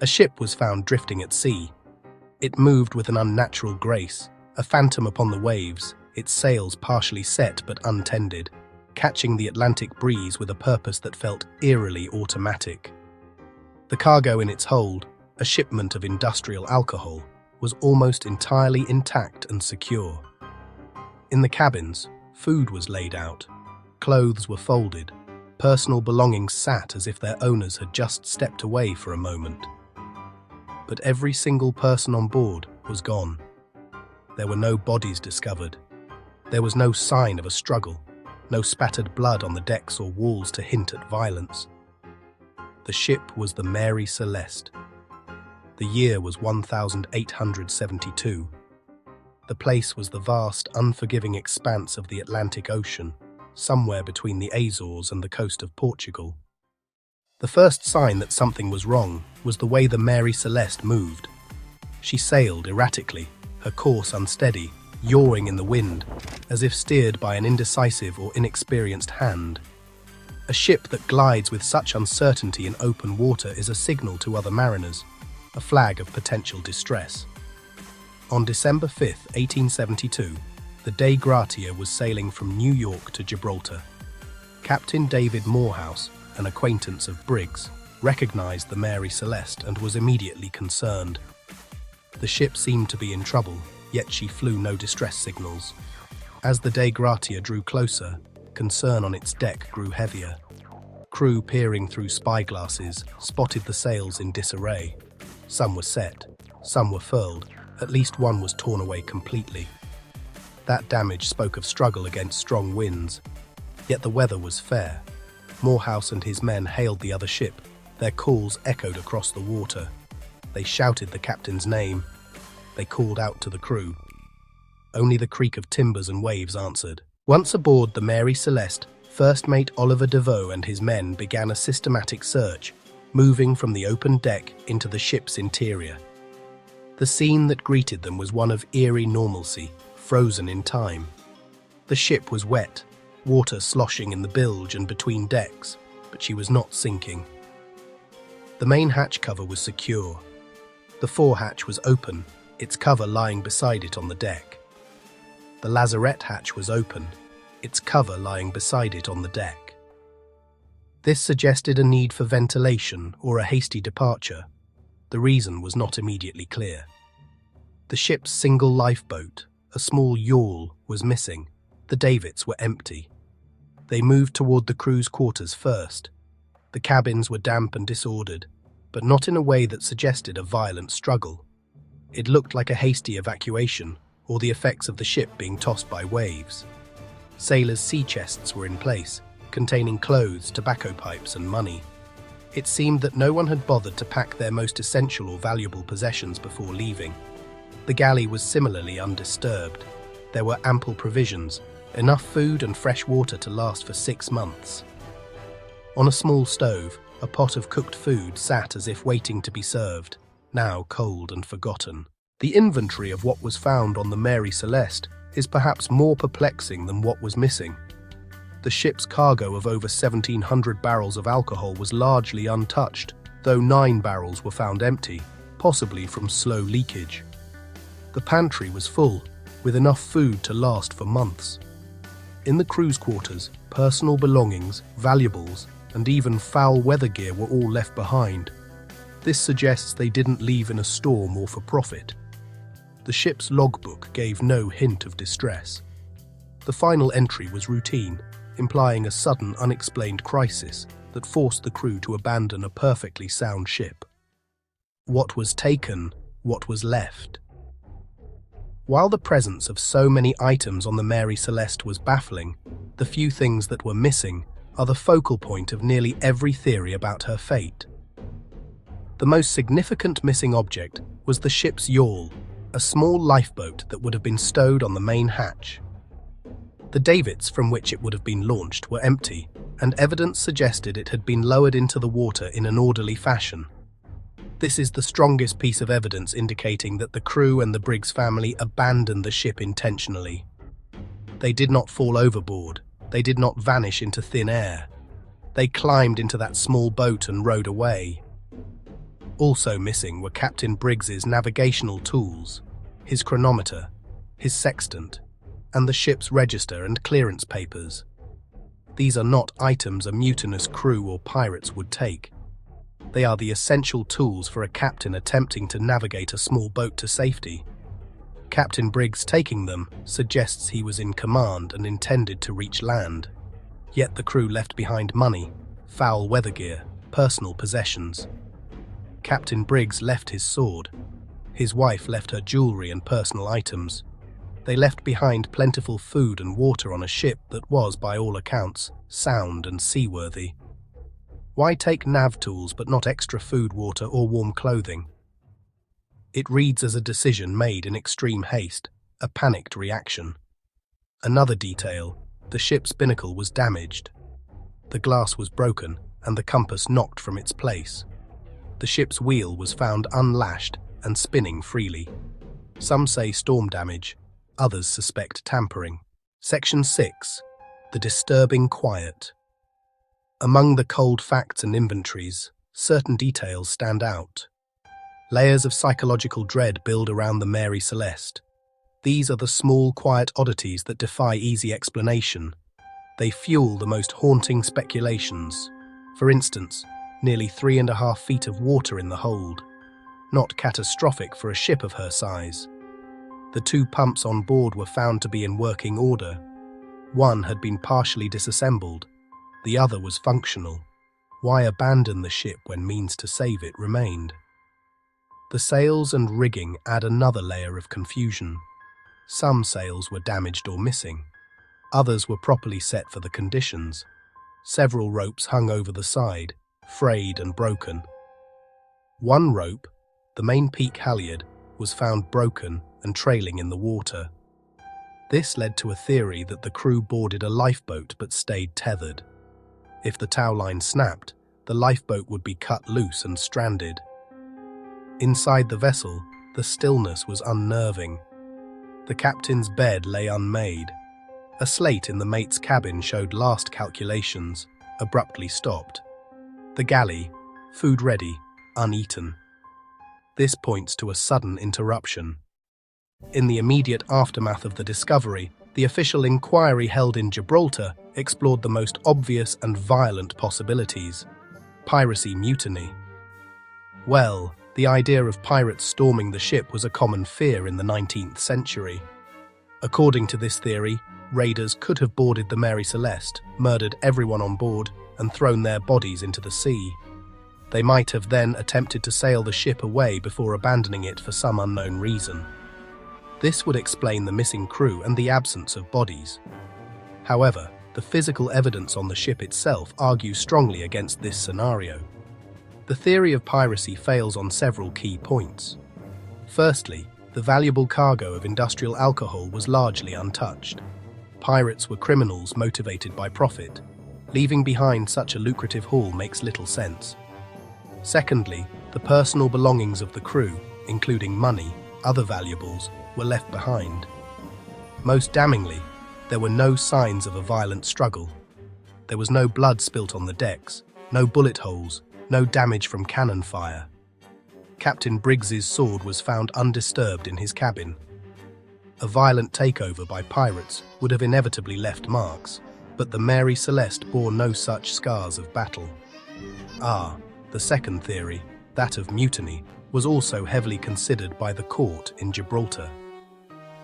A ship was found drifting at sea. It moved with an unnatural grace, a phantom upon the waves, its sails partially set but untended, catching the Atlantic breeze with a purpose that felt eerily automatic. The cargo in its hold, a shipment of industrial alcohol, was almost entirely intact and secure. In the cabins, food was laid out, clothes were folded, personal belongings sat as if their owners had just stepped away for a moment. But every single person on board was gone. There were no bodies discovered. There was no sign of a struggle, no spattered blood on the decks or walls to hint at violence. The ship was the Mary Celeste. The year was 1872. The place was the vast, unforgiving expanse of the Atlantic Ocean, somewhere between the Azores and the coast of Portugal. The first sign that something was wrong was the way the Mary Celeste moved. She sailed erratically, her course unsteady, yawing in the wind, as if steered by an indecisive or inexperienced hand. A ship that glides with such uncertainty in open water is a signal to other mariners, a flag of potential distress. On December 5, 1872, the Dei Gratia was sailing from New York to Gibraltar. Captain David Morehouse, an acquaintance of Briggs, recognized the Mary Celeste and was immediately concerned. The ship seemed to be in trouble, yet she flew no distress signals. As the Dei Gratia drew closer, concern on its deck grew heavier. Crew peering through spyglasses spotted the sails in disarray. Some were set, some were furled, at least one was torn away completely. That damage spoke of struggle against strong winds. Yet the weather was fair. Morehouse and his men hailed the other ship. Their calls echoed across the water. They shouted the captain's name. They called out to the crew. Only the creak of timbers and waves answered. Once aboard the Mary Celeste, First Mate Oliver DeVoe and his men began a systematic search, moving from the open deck into the ship's interior. The scene that greeted them was one of eerie normalcy, frozen in time. The ship was wet, water sloshing in the bilge and between decks, but she was not sinking. The main hatch cover was secure. The forehatch was open, its cover lying beside it on the deck. The lazarette hatch was open, its cover lying beside it on the deck. This suggested a need for ventilation or a hasty departure. The reason was not immediately clear. The ship's single lifeboat, a small yawl, was missing. The davits were empty. They moved toward the crew's quarters first. The cabins were damp and disordered, but not in a way that suggested a violent struggle. It looked like a hasty evacuation, or the effects of the ship being tossed by waves. Sailors' sea chests were in place, containing clothes, tobacco pipes, and money. It seemed that no one had bothered to pack their most essential or valuable possessions before leaving. The galley was similarly undisturbed. There were ample provisions, enough food and fresh water to last for 6 months. On a small stove, a pot of cooked food sat as if waiting to be served, now cold and forgotten. The inventory of what was found on the Mary Celeste is perhaps more perplexing than what was missing. The ship's cargo of over 1,700 barrels of alcohol was largely untouched, though 9 barrels were found empty, possibly from slow leakage. The pantry was full, with enough food to last for months. In the crew's quarters, personal belongings, valuables, and even foul weather gear were all left behind. This suggests they didn't leave in a storm or for profit. The ship's logbook gave no hint of distress. The final entry was routine, implying a sudden, unexplained crisis that forced the crew to abandon a perfectly sound ship. What was taken, what was left? While the presence of so many items on the Mary Celeste was baffling, the few things that were missing are the focal point of nearly every theory about her fate. The most significant missing object was the ship's yawl, a small lifeboat that would have been stowed on the main hatch. The davits from which it would have been launched were empty, and evidence suggested it had been lowered into the water in an orderly fashion. This is the strongest piece of evidence indicating that the crew and the Briggs family abandoned the ship intentionally. They did not fall overboard. They did not vanish into thin air. They climbed into that small boat and rowed away. Also missing were Captain Briggs's navigational tools, his chronometer, his sextant, and the ship's register and clearance papers. These are not items a mutinous crew or pirates would take. They are the essential tools for a captain attempting to navigate a small boat to safety. Captain Briggs taking them suggests he was in command and intended to reach land. Yet the crew left behind money, foul weather gear, personal possessions. Captain Briggs left his sword. His wife left her jewelry and personal items. They left behind plentiful food and water on a ship that was, by all accounts, sound and seaworthy. Why take nav tools but not extra food, water, or warm clothing? It reads as a decision made in extreme haste, a panicked reaction. Another detail, the ship's binnacle was damaged. The glass was broken and the compass knocked from its place. The ship's wheel was found unlashed and spinning freely. Some say storm damage, others suspect tampering. Section 6. The disturbing quiet. Among the cold facts and inventories, certain details stand out. Layers of psychological dread build around the Mary Celeste. These are the small, quiet oddities that defy easy explanation. They fuel the most haunting speculations. For instance, nearly 3.5 feet of water in the hold. Not catastrophic for a ship of her size. The 2 pumps on board were found to be in working order. One had been partially disassembled. The other was functional. Why abandon the ship when means to save it remained? The sails and rigging add another layer of confusion. Some sails were damaged or missing. Others were properly set for the conditions. Several ropes hung over the side, frayed and broken. One rope, the main peak halyard, was found broken and trailing in the water. This led to a theory that the crew boarded a lifeboat but stayed tethered. If the tow line snapped, the lifeboat would be cut loose and stranded. Inside the vessel, the stillness was unnerving. The captain's bed lay unmade. A slate in the mate's cabin showed last calculations, abruptly stopped. The galley, food ready, uneaten. This points to a sudden interruption. In the immediate aftermath of the discovery, the official inquiry held in Gibraltar explored the most obvious and violent possibilities. Piracy mutiny. Well, the idea of pirates storming the ship was a common fear in the 19th century. According to this theory, raiders could have boarded the Mary Celeste, murdered everyone on board, and thrown their bodies into the sea. They might have then attempted to sail the ship away before abandoning it for some unknown reason. This would explain the missing crew and the absence of bodies. However, the physical evidence on the ship itself argues strongly against this scenario. The theory of piracy fails on several key points. Firstly, the valuable cargo of industrial alcohol was largely untouched. Pirates were criminals motivated by profit. Leaving behind such a lucrative haul makes little sense. Secondly, the personal belongings of the crew, including money, other valuables, were left behind. Most damningly, there were no signs of a violent struggle. There was no blood spilt on the decks, no bullet holes, no damage from cannon fire. Captain Briggs's sword was found undisturbed in his cabin. A violent takeover by pirates would have inevitably left marks, but the Mary Celeste bore no such scars of battle. The second theory, that of mutiny, was also heavily considered by the court in Gibraltar.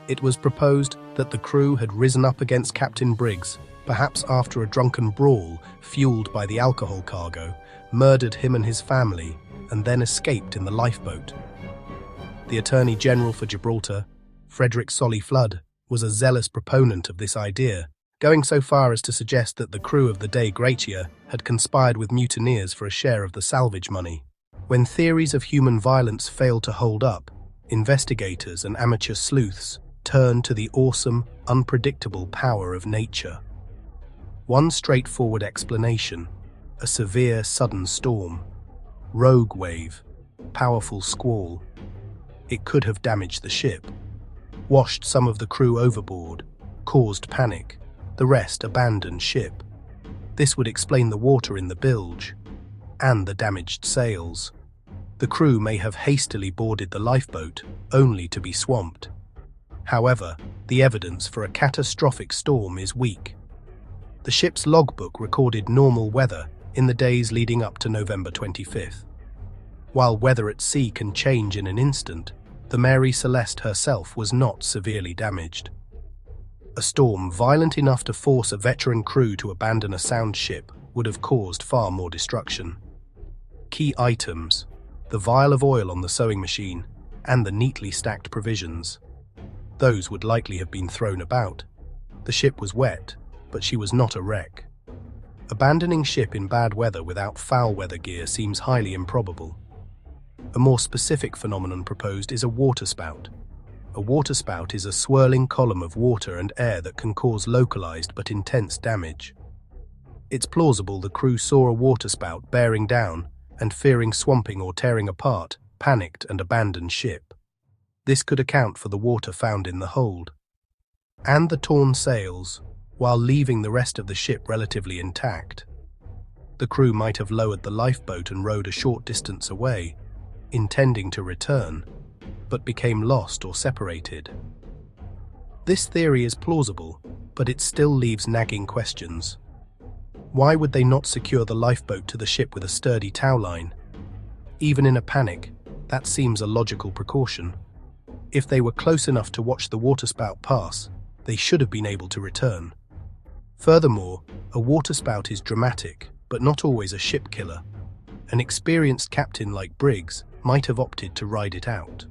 It was proposed that the crew had risen up against Captain Briggs, perhaps after a drunken brawl fueled by the alcohol cargo, murdered him and his family, and then escaped in the lifeboat. The Attorney General for Gibraltar, Frederick Solly Flood, was a zealous proponent of this idea, going so far as to suggest that the crew of the Dei Gratia had conspired with mutineers for a share of the salvage money. When theories of human violence failed to hold up, investigators and amateur sleuths turned to the awesome, unpredictable power of nature. One straightforward explanation: a severe, sudden storm, rogue wave, powerful squall. It could have damaged the ship, washed some of the crew overboard, caused panic, the rest abandoned ship. This would explain the water in the bilge and the damaged sails. The crew may have hastily boarded the lifeboat, only to be swamped. However, the evidence for a catastrophic storm is weak. The ship's logbook recorded normal weather in the days leading up to November 25th. While weather at sea can change in an instant, the Mary Celeste herself was not severely damaged. A storm violent enough to force a veteran crew to abandon a sound ship would have caused far more destruction. Key items: the vial of oil on the sewing machine and the neatly stacked provisions. Those would likely have been thrown about. The ship was wet, but she was not a wreck. Abandoning ship in bad weather without foul weather gear seems highly improbable. A more specific phenomenon proposed is a waterspout. A waterspout is a swirling column of water and air that can cause localized but intense damage. It's plausible the crew saw a waterspout bearing down and, fearing swamping or tearing apart, panicked and abandoned ship. This could account for the water found in the hold. And the torn sails, while leaving the rest of the ship relatively intact. The crew might have lowered the lifeboat and rowed a short distance away, intending to return, but became lost or separated. This theory is plausible, but it still leaves nagging questions. Why would they not secure the lifeboat to the ship with a sturdy tow line? Even in a panic, that seems a logical precaution. If they were close enough to watch the waterspout pass, they should have been able to return. Furthermore, a waterspout is dramatic, but not always a ship killer. An experienced captain like Briggs might have opted to ride it out.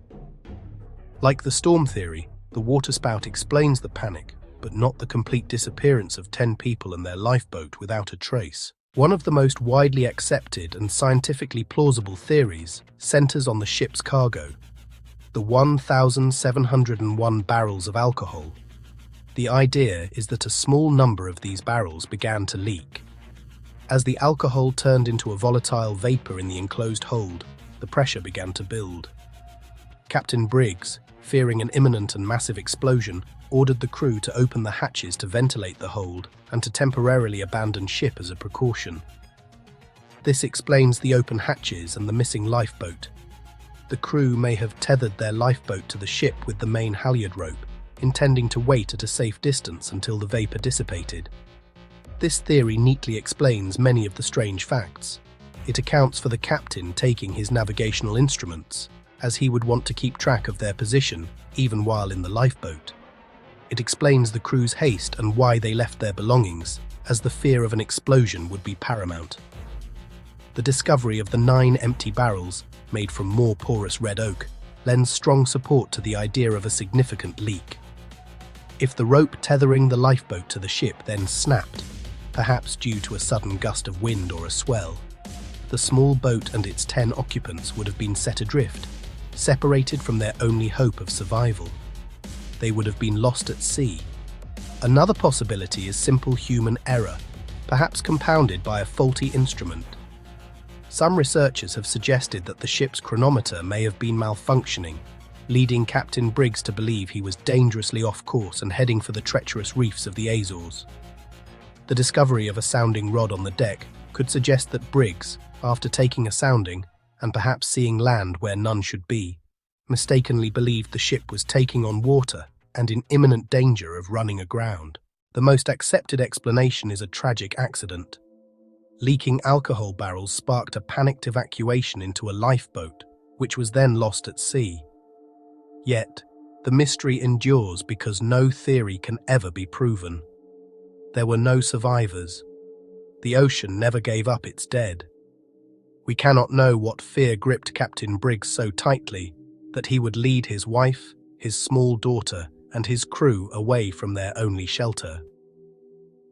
Like the storm theory, the waterspout explains the panic, but not the complete disappearance of 10 people and their lifeboat without a trace. One of the most widely accepted and scientifically plausible theories centers on the ship's cargo, the 1,701 barrels of alcohol. The idea is that a small number of these barrels began to leak. As the alcohol turned into a volatile vapor in the enclosed hold, the pressure began to build. Captain Briggs, fearing an imminent and massive explosion, ordered the crew to open the hatches to ventilate the hold and to temporarily abandon ship as a precaution. This explains the open hatches and the missing lifeboat. The crew may have tethered their lifeboat to the ship with the main halyard rope, intending to wait at a safe distance until the vapor dissipated. This theory neatly explains many of the strange facts. It accounts for the captain taking his navigational instruments, as he would want to keep track of their position even while in the lifeboat. It explains the crew's haste and why they left their belongings, as the fear of an explosion would be paramount. The discovery of the 9 empty barrels, made from more porous red oak, lends strong support to the idea of a significant leak. If the rope tethering the lifeboat to the ship then snapped, perhaps due to a sudden gust of wind or a swell, the small boat and its 10 occupants would have been set adrift, separated from their only hope of survival. They would have been lost at sea. Another possibility is simple human error, perhaps compounded by a faulty instrument. Some researchers have suggested that the ship's chronometer may have been malfunctioning, leading Captain Briggs to believe he was dangerously off course and heading for the treacherous reefs of the Azores. The discovery of a sounding rod on the deck could suggest that Briggs, after taking a sounding, and perhaps seeing land where none should be, mistakenly believed the ship was taking on water and in imminent danger of running aground. The most accepted explanation is a tragic accident. Leaking alcohol barrels sparked a panicked evacuation into a lifeboat, which was then lost at sea. Yet, the mystery endures because no theory can ever be proven. There were no survivors. The ocean never gave up its dead. We cannot know what fear gripped Captain Briggs so tightly that he would lead his wife, his small daughter, and his crew away from their only shelter.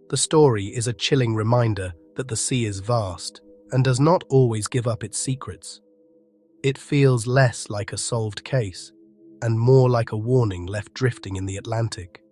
The story is a chilling reminder that the sea is vast and does not always give up its secrets. It feels less like a solved case and more like a warning left drifting in the Atlantic.